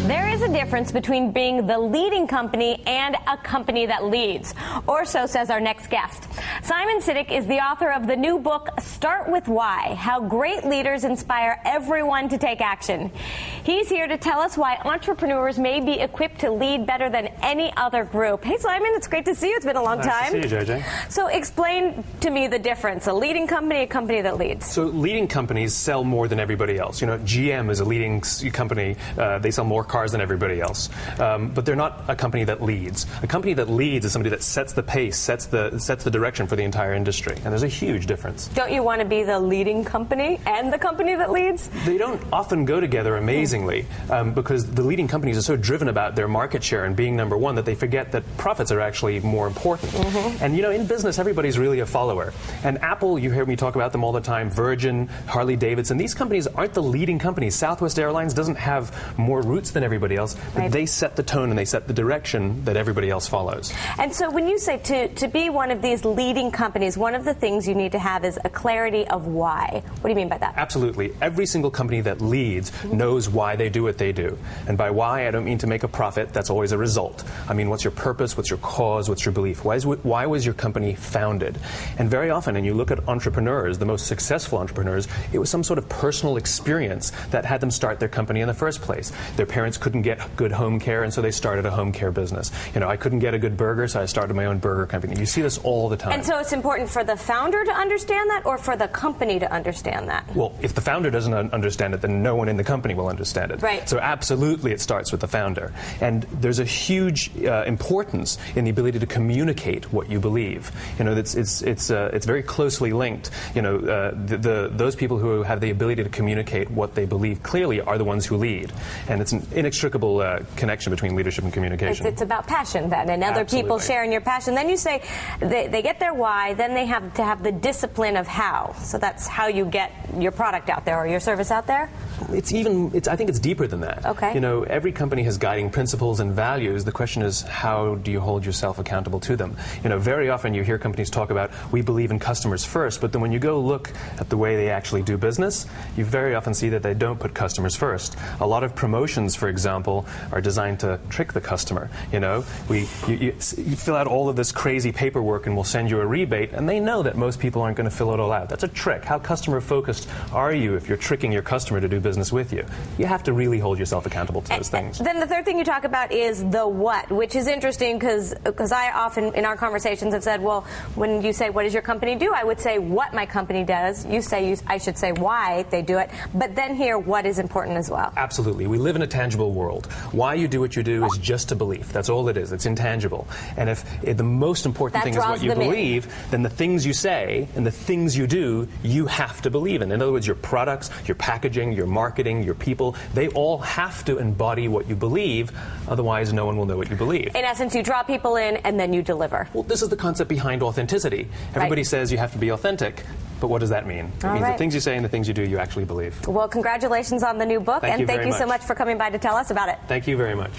There is a difference between being the leading company and a company that leads, or so says our next guest. Simon Sinek is the author of the new book, Start With Why: How Great Leaders Inspire Everyone to Take Action. He's here to tell us why entrepreneurs may be equipped to lead better than any other group. Hey, Simon, it's great to see you. It's been a long time. Nice to see you, JJ. So explain to me the difference, a leading company, a company that leads. So leading companies sell more than everybody else. You know, GM is a leading company. They sell more cars than everybody else. But they're not a company that leads. A company that leads is somebody that sets the pace, sets the direction for the entire industry. And there's a huge difference. Don't you want to be the leading company and the company that leads? They don't often go together amazingly because the leading companies are so driven about their market share and being number one that they forget that profits are actually more important. And you know, in business, everybody's really a follower. And Apple, you hear me talk about them all the time, Virgin, Harley Davidson, these companies aren't the leading companies. Southwest Airlines doesn't have more roots than everybody else, but they set the tone and they set the direction that everybody else follows. And so when you say to be one of these leading companies, one of the things you need to have is a clarity of why. What do you mean by that? Absolutely. Every single company that leads knows why they do what they do. And by why, I don't mean to make a profit. That's always a result. I mean, what's your purpose? What's your cause? What's your belief? Why was your company founded? And very often, and you look at entrepreneurs, the most successful entrepreneurs, it was some sort of personal experience that had them start their company in the first place. Their parents couldn't get good home care, and so they started a home care business. You know, I couldn't get a good burger, so I started my own burger company. You see this all the time. And so it's important for the founder to understand that, or for the company to understand that? Well, if the founder doesn't understand it, then no one in the company will understand it. Right. So absolutely it starts with the founder. And there's a huge importance in the ability to communicate what you believe. You know, it's very closely linked. You know, those people who have the ability to communicate what they believe clearly are the ones who lead. And it's an inextricable connection between leadership and communication. It's about passion then, and other people sharing your passion. Then you say they get their why, then they have to have the discipline of how. So that's how you get your product out there or your service out there? I think it's deeper than that. Okay. You know, every company has guiding principles and values. The question is, how do you hold yourself accountable to them? You know, very often you hear companies talk about, we believe in customers first, but then when you go look at the way they actually do business, you very often see that they don't put customers first. A lot of promotions, for example, are designed to trick the customer. You know, you fill out all of this crazy paperwork and we'll send you a rebate, and they know that most people aren't going to fill it all out. That's a trick. How customer focused are you if you're tricking your customer to do business with you? You have to really hold yourself accountable to those things. Then the third thing you talk about is the what, which is interesting because I often in our conversations have said, well, when you say what does your company do, I would say what my company does. You say I should say why they do it, but then here what is important as well. Absolutely. We live in a tangible world. Why you do what you do is just a belief. That's all it is. It's intangible. And if the most important thing is what you believe, then the things you say and the things you do, you have to believe in. In other words, your products, your packaging, your marketing, your people, they all have to embody what you believe. Otherwise, no one will know what you believe. In essence, you draw people in and then you deliver. Well, this is the concept behind authenticity. Everybody says you have to be authentic. But what does that mean? It means the things you say and the things you do, you actually believe. Well, congratulations on the new book, and thank you so much for coming by to tell us about it. Thank you very much.